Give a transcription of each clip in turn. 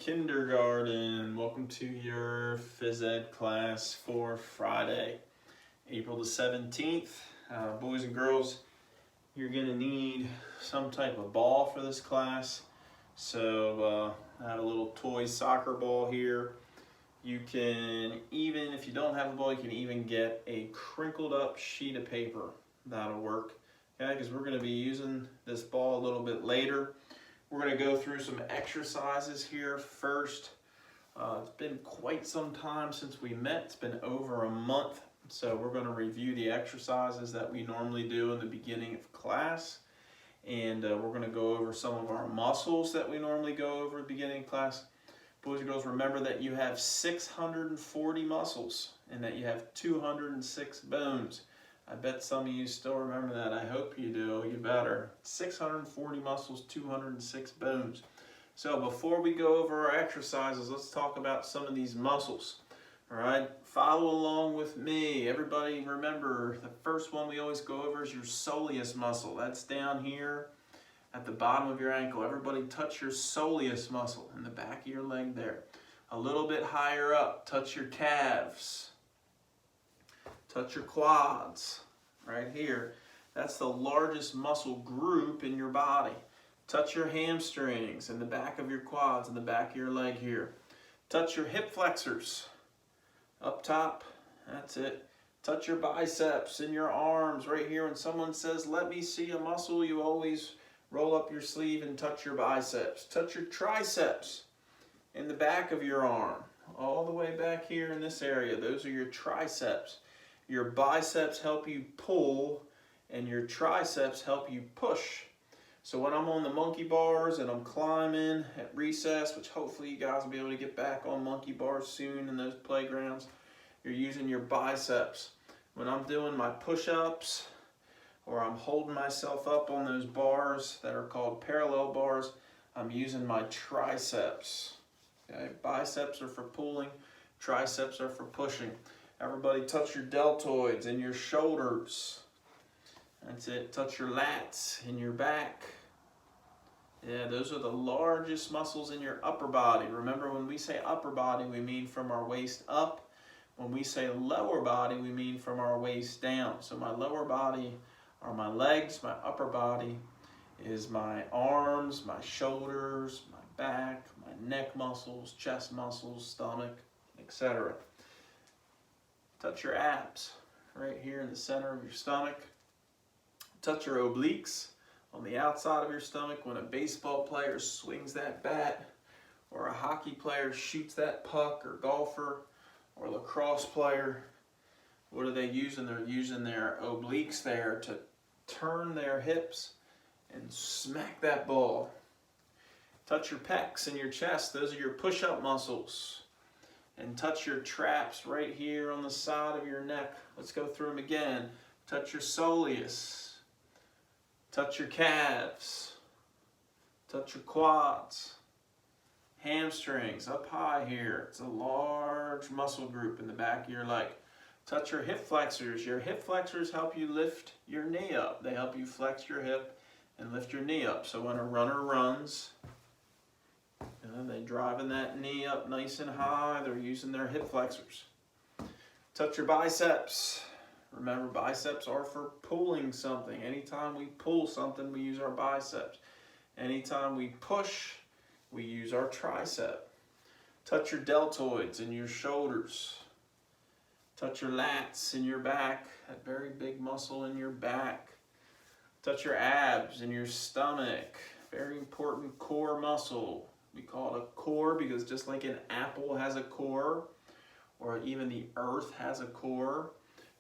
kindergarten. Welcome to your phys ed class for Friday, April the 17th. Boys and girls, you're going to need some type of ball for this class. So I have a little toy soccer ball here. You can even, if you don't have a ball, you can even get a crinkled up sheet of paper. That'll work, okay? Because we're going to be using this ball a little bit later. We're going to go through some exercises here first. It's been quite some time since we met. It's been over a month. So we're going to review the exercises that we normally do in the beginning of class. And we're going to go over some of our muscles that we normally go over at the beginning of class. Boys and girls, remember that you have 640 muscles and that you have 206 bones. I bet some of you still remember that. I hope you do. You better. 640 muscles, 206 bones. So before we go over our exercises, let's talk about some of these muscles. All right, follow along with me. Everybody remember, the first one we always go over is your soleus muscle. That's down here at the bottom of your ankle. Everybody touch your soleus muscle in the back of your leg there. A little bit higher up, touch your calves. Touch your quads right here. That's the largest muscle group in your body. Touch your hamstrings in the back of your quads, in the back of your leg here. Touch your hip flexors up top. That's it. Touch your biceps in your arms right here. When someone says, "Let me see a muscle," you always roll up your sleeve and touch your biceps. Touch your triceps in the back of your arm, all the way back here in this area. Those are your triceps. Your biceps help you pull and your triceps help you push. So when I'm on the monkey bars and I'm climbing at recess, which hopefully you guys will be able to get back on monkey bars soon in those playgrounds, you're using your biceps. When I'm doing my push-ups or I'm holding myself up on those bars that are called parallel bars, I'm using my triceps. Okay? Biceps are for pulling, triceps are for pushing. Everybody touch your deltoids and your shoulders. That's it. Touch your lats in your back. Yeah, those are the largest muscles in your upper body. Remember, when we say upper body, we mean from our waist up. When we say lower body, we mean from our waist down. So my lower body are my legs. My upper body is my arms, my shoulders, my back, my neck muscles, chest muscles, stomach, etc. Touch your abs right here in the center of your stomach. Touch your obliques on the outside of your stomach. When a baseball player swings that bat, or a hockey player shoots that puck, or golfer, or lacrosse player, what are they using? They're using their obliques there to turn their hips and smack that ball. Touch your pecs and your chest. Those are your push-up muscles. And touch your traps right here on the side of your neck. Let's go through them again. Touch your soleus. Touch your calves. Touch your quads. Hamstrings up high here. It's a large muscle group in the back of your leg. Touch your hip flexors. Your hip flexors help you lift your knee up. They help you flex your hip and lift your knee up. So when a runner runs, they're driving that knee up nice and high. They're using their hip flexors. Touch your biceps. Remember, biceps are for pulling something. Anytime we pull something, we use our biceps. Anytime we push, we use our tricep. Touch your deltoids and your shoulders. Touch your lats in your back, that very big muscle in your back. Touch your abs and your stomach, very important core muscle. We call it a core because just like an apple has a core, or even the earth has a core,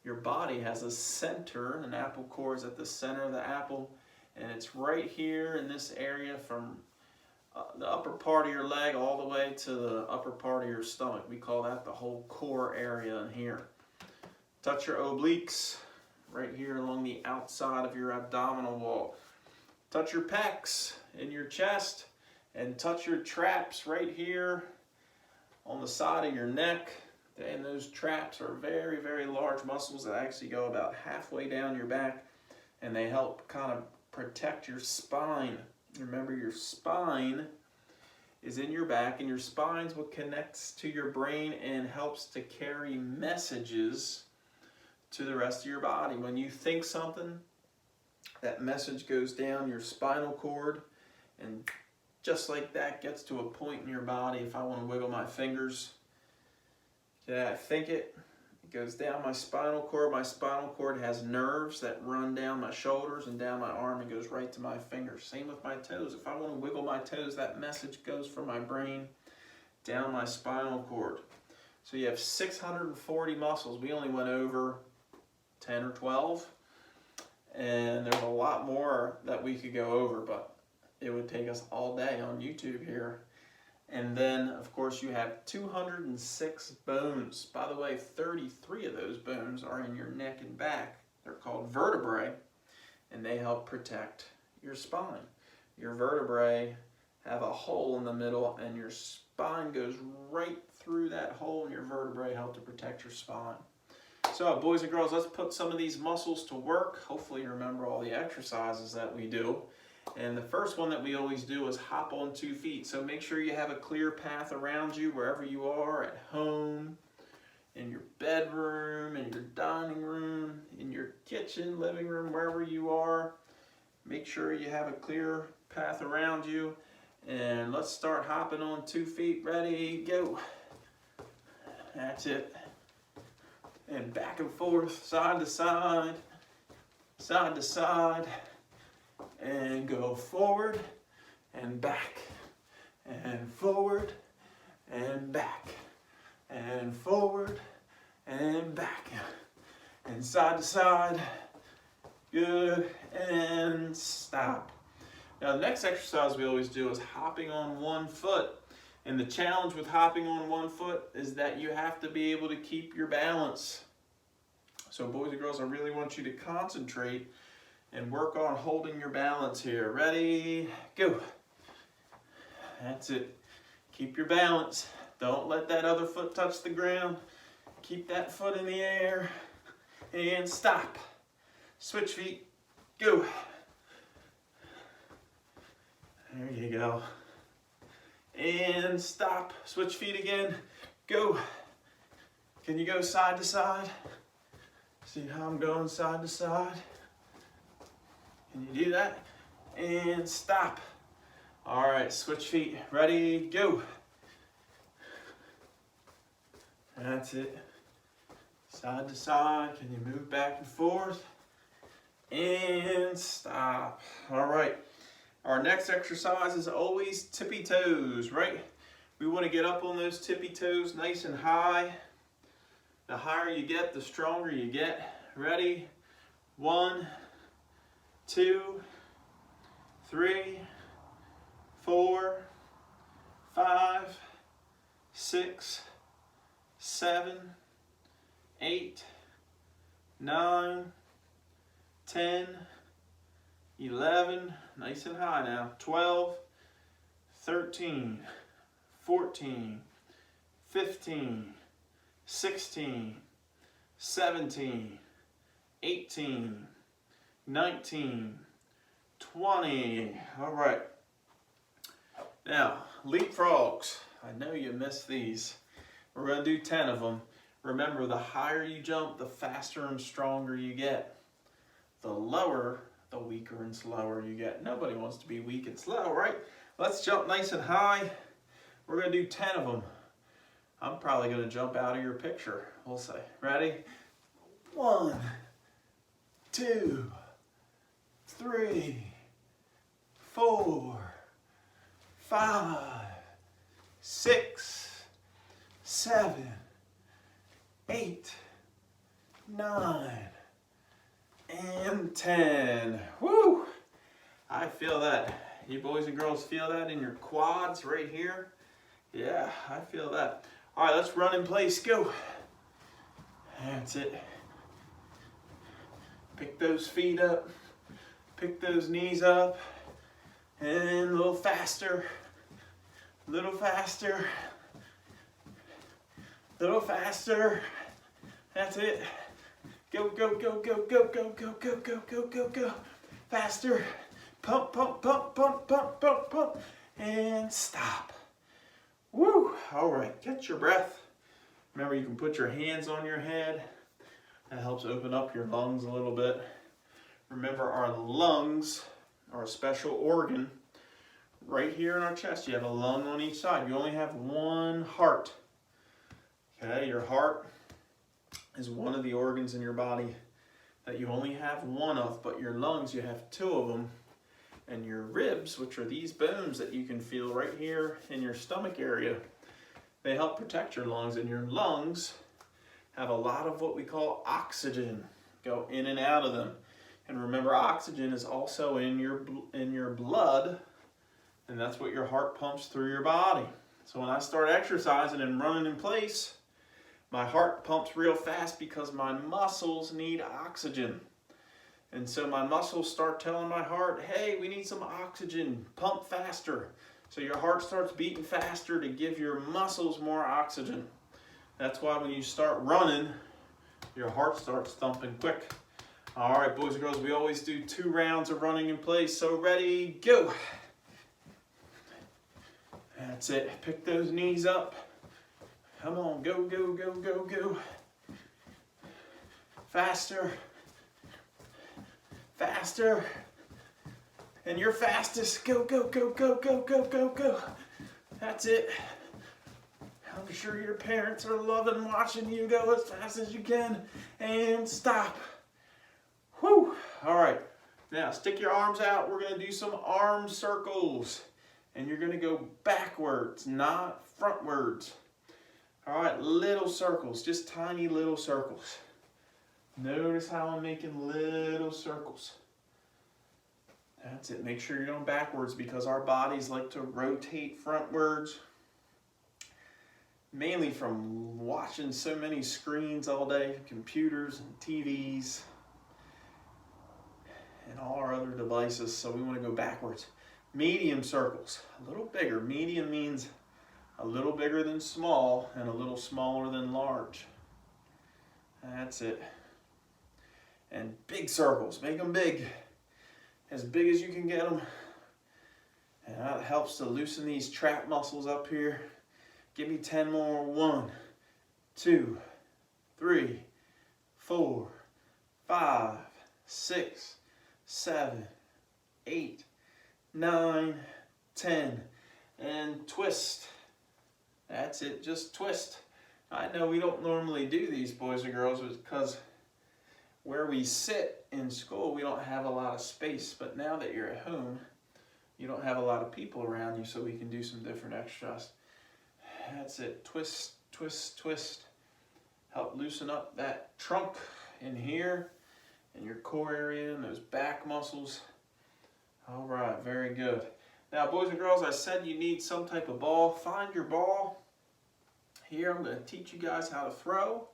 your body has a center. An apple core is at the center of the apple, and it's right here in this area from the upper part of your leg all the way to the upper part of your stomach. We call that the whole core area in here. Touch your obliques right here along the outside of your abdominal wall. Touch your pecs in your chest. And touch your traps right here on the side of your neck. And those traps are very, very large muscles that actually go about halfway down your back. And they help kind of protect your spine. Remember, your spine is in your back, and your spine's what connects to your brain and helps to carry messages to the rest of your body. When you think something, that message goes down your spinal cord, and just like that gets to a point in your body. If I want to wiggle my fingers, yeah, I think it goes down my spinal cord. My spinal cord has nerves that run down my shoulders and down my arm and goes right to my fingers. Same with my toes. If I want to wiggle my toes, that message goes from my brain down my spinal cord. So you have 640 muscles. We only went over 10 or 12. And there's a lot more that we could go over, but it would take us all day on YouTube here. And then, of course, you have 206 bones. By the way, 33 of those bones are in your neck and back. They're called vertebrae, and they help protect your spine. Your vertebrae have a hole in the middle, and your spine goes right through that hole, and your vertebrae help to protect your spine. So, boys and girls, let's put some of these muscles to work. Hopefully you remember all the exercises that we do. And the first one that we always do is hop on 2 feet. So make sure you have a clear path around you wherever you are, at home, in your bedroom, in your dining room, in your kitchen, living room, wherever you are. Make sure you have a clear path around you. And let's start hopping on 2 feet. Ready, go. That's it. And back and forth, side to side, side to side. And go forward and back and forward and back and forward and back and side to side. Good, and stop. Now the next exercise we always do is hopping on 1 foot. And the challenge with hopping on 1 foot is that you have to be able to keep your balance. So boys and girls, I really want you to concentrate and work on holding your balance here. Ready, go. That's it. Keep your balance. Don't let that other foot touch the ground. Keep that foot in the air. And stop. Switch feet. Go. There you go. And stop. Switch feet again. Go. Can you go side to side? See how I'm going side to side? Can you do that? And stop. All right, switch feet. Ready, go. That's it. Side to side. Can you move back and forth? And stop. All right. Our next exercise is always tippy toes, right? We want to get up on those tippy toes nice and high. The higher you get, the stronger you get. Ready? 1, 2, 3, 4, 5, 6, 7, 8, 9, 10, 11, nice and high now, 12, 13, 14, 15, 16, 17, 18, 19, 20. All right. Now, leapfrogs. I know you missed these. We're going to do 10 of them. Remember, the higher you jump, the faster and stronger you get. The lower, the weaker and slower you get. Nobody wants to be weak and slow, right? Let's jump nice and high. We're going to do 10 of them. I'm probably going to jump out of your picture. We'll say. Ready? 1, 2, 3, 4, 5, 6, 7, 8, 9, and 10. Woo! I feel that. You boys and girls feel that in your quads right here? Yeah, I feel that. All right, let's run in place. Go. That's it. Pick those feet up. Pick those knees up. And a little faster. A little faster. A little faster. That's it. Go, go, go, go, go, go, go, go, go, go, go, go. Faster. Pump, pump, pump, pump, pump, pump, pump. And stop. All right, catch your breath. Remember, you can put your hands on your head. That helps open up your lungs a little bit. Remember, our lungs are a special organ. Right here in our chest, you have a lung on each side. You only have one heart. Okay, your heart is one of the organs in your body that you only have one of, but your lungs, you have two of them. And your ribs, which are these bones that you can feel right here in your stomach area, they help protect your lungs. And your lungs have a lot of what we call oxygen go in and out of them. And remember, oxygen is also in your blood, and that's what your heart pumps through your body. So when I start exercising and running in place, my heart pumps real fast because my muscles need oxygen. And so my muscles start telling my heart, hey, we need some oxygen, pump faster. So your heart starts beating faster to give your muscles more oxygen. That's why when you start running, your heart starts thumping quick. All right, boys and girls, we always do 2 rounds of running in place. So ready, go. That's it. Pick those knees up. Come on, go, go, go, go, go. Faster. Faster. And your fastest. Go, go, go, go, go, go, go, go. That's it. I'm sure your parents are loving watching you go as fast as you can. And stop. Whew. All right. Now stick your arms out. We're going to do some arm circles. And you're going to go backwards, not frontwards. All right, little circles, just tiny little circles. Notice how I'm making little circles. That's it. Make sure you're going backwards because our bodies like to rotate frontwards. Mainly from watching so many screens all day, computers and TVs and all our other devices. So we want to go backwards. Medium circles, a little bigger. Medium means a little bigger than small and a little smaller than large. That's it. And big circles, make them big. As big as you can get them. And that helps to loosen these trap muscles up here. Give me 10 more. 1, 2, 3, 4, 5, 6, 7, 8, 9, 10. And twist. That's it, just twist. I know we don't normally do these, boys and girls, because where we sit in school, we don't have a lot of space. But now that you're at home, you don't have a lot of people around you, so we can do some different exercises. That's it, twist, twist, twist. Help loosen up that trunk in here, and your core area, and those back muscles. All right, very good. Now, boys and girls, I said you need some type of ball. Find your ball. Here, I'm going to teach you guys how to throw,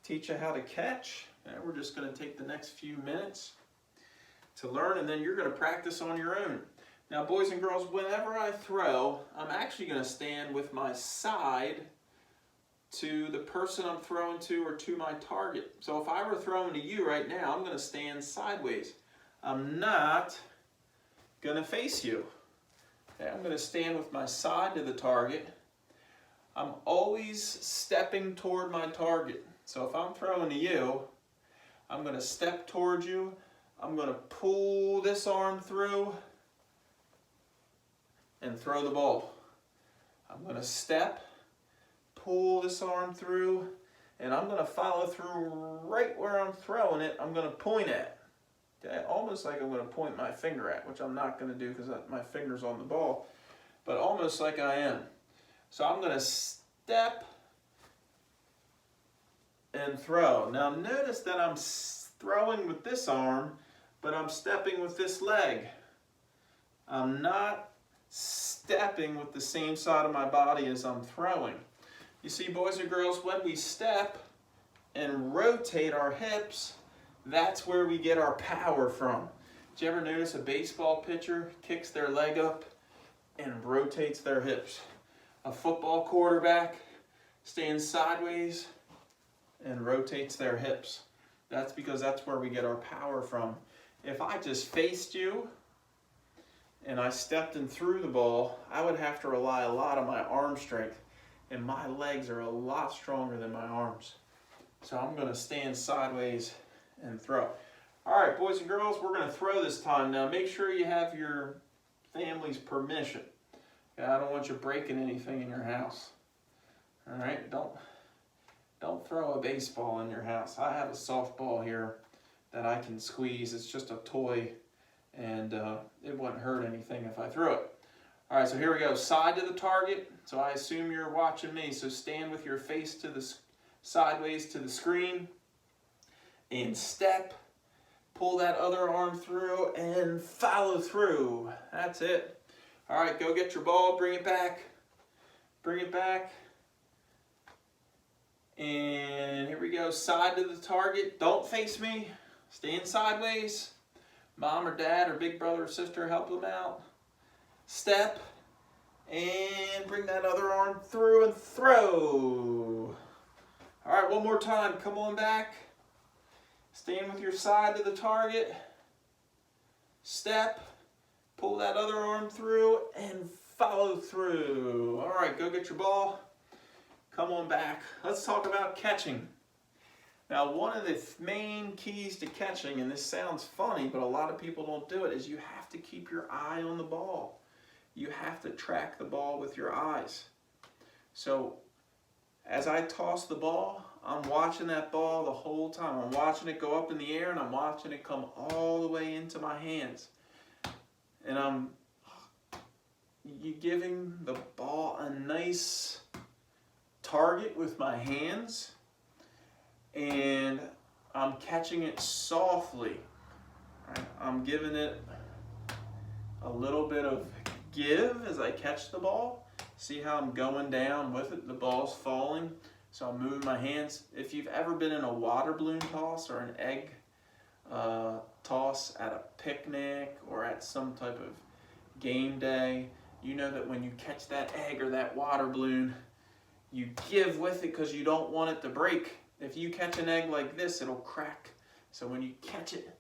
teach you how to catch, and we're just going to take the next few minutes to learn, and then you're going to practice on your own. Now, boys and girls, whenever I throw, I'm actually going to stand with my side to the person I'm throwing to or to my target. So if I were throwing to you right now, I'm going to stand sideways. I'm not going to face you. Okay, I'm going to stand with my side to the target. I'm always stepping toward my target. So if I'm throwing to you, I'm going to step towards you. I'm going to pull this arm through and throw the ball. I'm going to step, pull this arm through, and I'm going to follow through right where I'm throwing it. I'm going to point at. Okay? Almost like I'm going to point my finger at, which I'm not going to do because my finger's on the ball, but almost like I am. So I'm going to step and throw. Now notice that I'm throwing with this arm, but I'm stepping with this leg. I'm not stepping with the same side of my body as I'm throwing. You see, boys and girls, when we step and rotate our hips, that's where we get our power from. Did you ever notice a baseball pitcher kicks their leg up and rotates their hips? A football quarterback stands sideways and rotates their hips. That's because that's where we get our power from. If I just faced you and I stepped and threw the ball, I would have to rely a lot on my arm strength. and my legs are a lot stronger than my arms. So I'm gonna stand sideways and throw. All right, boys and girls, we're gonna throw this time. Now make sure you have your family's permission. Okay, I don't want you breaking anything in your house. All right, don't throw a baseball in your house. I have a softball here that I can squeeze. It's just a toy, and it wouldn't hurt anything if I threw it. All right, so here we go. Side to the target. So I assume you're watching me. So stand with your face to the sideways to the screen, and step. Pull that other arm through and follow through. That's it. All right, go get your ball. Bring it back. Bring it back. And here we go. Side to the target. Don't face me. Stand sideways. Mom or dad or big brother or sister, help them out. Step. And bring that other arm through and throw. All right, one more time. Come on back. Stand with your side to the target. Step. Pull that other arm through and follow through. All right, go get your ball. Come on back. Let's talk about catching. Now, one of the main keys to catching, and this sounds funny, but a lot of people don't do it, is you have to keep your eye on the ball. You have to track the ball with your eyes. So, as I toss the ball, I'm watching that ball the whole time. I'm watching it go up in the air, and I'm watching it come all the way into my hands. And I'm giving the ball a nice target with my hands, and I'm catching it softly. I'm giving it a little bit of give as I catch the ball. See how I'm going down with it? The ball's falling, so I'm moving my hands. If you've ever been in a water balloon toss or an egg toss at a picnic or at some type of game day, you know that when you catch that egg or that water balloon, you give with it because you don't want it to break. If you catch an egg like this, it'll crack. So when you catch it,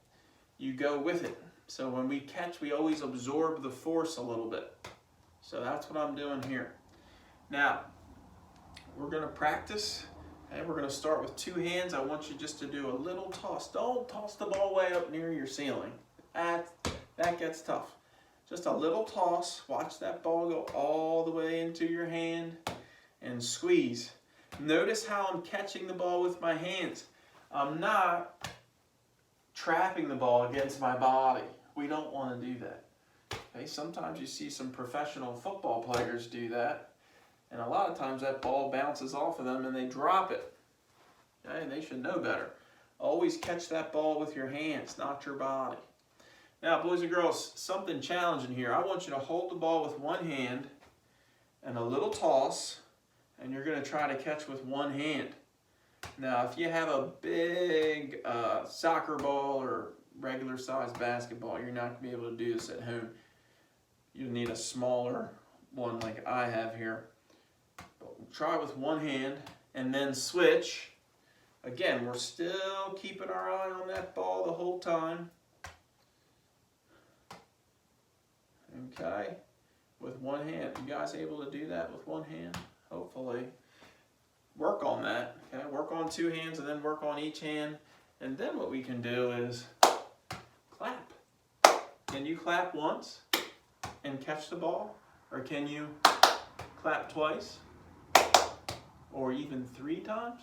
you go with it. So when we catch, we always absorb the force a little bit. So that's what I'm doing here. Now, we're going to practice, and we're going to start with two hands. I want you just to do a little toss. Don't toss the ball way up near your ceiling. That gets tough. Just a little toss. Watch that ball go all the way into your hand and squeeze. Notice how I'm catching the ball with my hands. I'm not trapping the ball against my body. We don't want to do that. Okay, sometimes you see some professional football players do that, and a lot of times that ball bounces off of them and they drop it. Okay, they should know better. Always catch that ball with your hands, not your body. Now, boys and girls, something challenging here. I want you to hold the ball with one hand and a little toss, and you're going to try to catch with one hand. Now, if you have a big soccer ball or regular sized basketball, you're not going to be able to do this at home. You need a smaller one like I have here. But we'll try with one hand and then switch. Again, we're still keeping our eye on that ball the whole time. Okay, with one hand. You guys able to do that with one hand? Hopefully. Work on that. Okay, work on two hands and then work on each hand. And then what we can do is clap. Can you clap once and catch the ball? Or can you clap twice? Or even 3 times?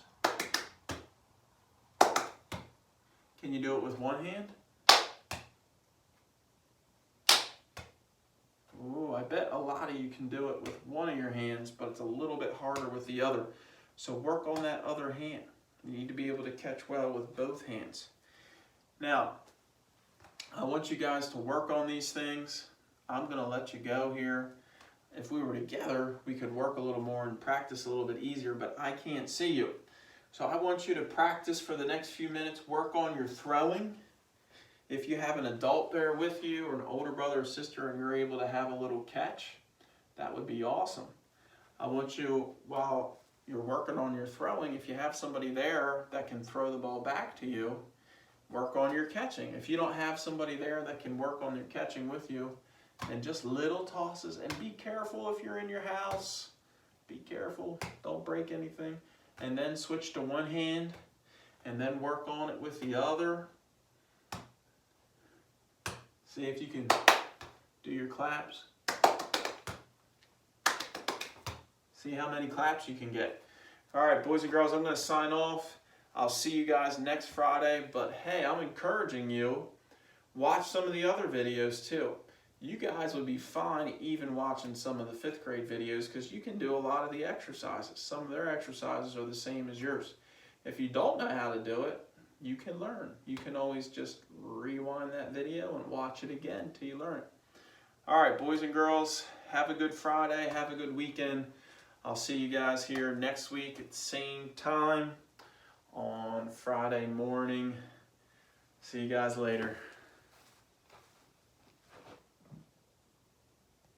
Can you do it with one hand? Ooh, I bet a lot of you can do it with one of your hands, but it's a little bit harder with the other. So work on that other hand. You need to be able to catch well with both hands. Now, I want you guys to work on these things. I'm going to let you go here. If we were together, we could work a little more and practice a little bit easier, but I can't see you. So I want you to practice for the next few minutes. Work on your throwing. If you have an adult there with you or an older brother or sister and you're able to have a little catch, that would be awesome. I want you, while you're working on your throwing, if you have somebody there that can throw the ball back to you, work on your catching. If you don't have somebody there that can work on your catching with you, then just little tosses, and be careful if you're in your house Be careful, don't break anything. And then switch to one hand and then work on it with the other. See if you can do your claps. See how many claps you can get. All right, boys and girls, I'm going to sign off. I'll see you guys next Friday. But hey, I'm encouraging you, watch some of the other videos too. You guys would be fine even watching some of the 5th grade videos because you can do a lot of the exercises. Some of their exercises are the same as yours. If you don't know how to do it, you can learn. You can always just rewind that video and watch it again till you learn it. All right, boys and girls, have a good Friday. Have a good weekend. I'll see you guys here next week at the same time on Friday morning. See you guys later.